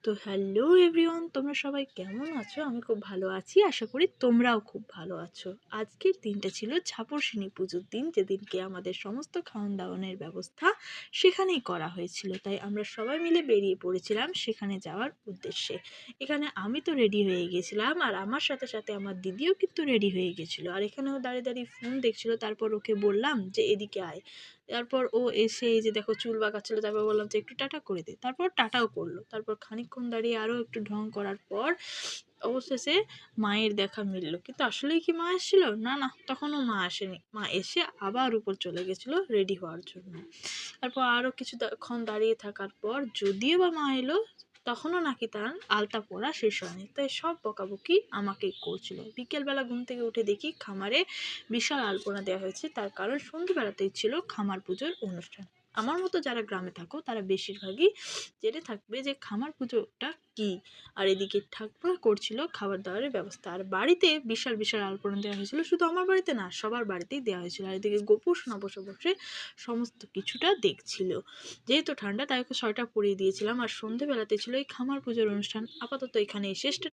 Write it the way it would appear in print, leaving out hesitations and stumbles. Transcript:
তো hello everyone, তোমরা সবাই কেমন আছো? আমি খুব ভালো আছি, আশা করি তোমরাও খুব ভালো আছো। আজকের দিনটা ছিল ছাপরশিনী পুজোর দিন, যেদিনকে আমাদের সমস্ত খাওয়ান দাওয়ানের ব্যবস্থা সেখানেই করা হয়েছিল। তাই আমরা সবাই মিলে বেরিয়ে পড়েছিলাম সেখানে যাওয়ার উদ্দেশ্যে। এখানে আমি তো রেডি হয়ে গেছিলাম, আর আমার সাথে সাথে আমার দিদিও কিন্তু রেডি হয়ে গেছিলো, আর এখানেও দাঁড়িয়ে দাঁড়িয়ে ফোন দেখছিল। তারপর ওকে বললাম যে এদিকে আয়। তারপর ও এসে এই যে দেখো চুল বাঁকাচ্ছিল, তারপর বললাম যে একটু টাটা করে দে, তারপর টাটাও করলো। তারপর খানিকক্ষণ দাঁড়িয়ে আরও একটু ঢং করার পর অবশেষে মায়ের দেখা মিললো। কিন্তু আসলেই কি মা এসেছিল? না না, তখনও মা আসেনি। মা এসে আবার উপর চলে গেছিলো রেডি হওয়ার জন্য। তারপর আরও কিছুক্ষণ দাঁড়িয়ে থাকার পর যদিও বা মা এলো, তখনও নাকি তার আলতা পড়া শেষ হয়নি। তাই সব বকাবকি আমাকেই করছিল। বিকেলবেলা ঘুম থেকে উঠে দেখি খামারে বিশাল আলপনা দেওয়া হয়েছে, তার কারণ সন্ধ্যেবেলাতেই ছিল খামার পুজোর অনুষ্ঠান। আমার মতো যারা গ্রামে থাকো তারা বেশিরভাগই জেনে থাকবে যে খামার পুজোটা কি। আর এদিকে ঠাকুর করছিল খাবার দাবারের ব্যবস্থা, আর বাড়িতে বিশাল বিশাল আলপনা দেওয়া হয়েছিল। শুধু আমার বাড়িতে না, সবার বাড়িতেই দেওয়া হয়েছিল। আর এদিকে গোপু সোনা বসে বসে সমস্ত কিছুটা দেখছিল। যেহেতু ঠান্ডা, তাই ওকে সোয়েটার পরিয়ে দিয়েছিলাম। আর সন্ধেবেলাতে ছিল এই খামার পুজোর অনুষ্ঠান। আপাতত এখানে শেষ।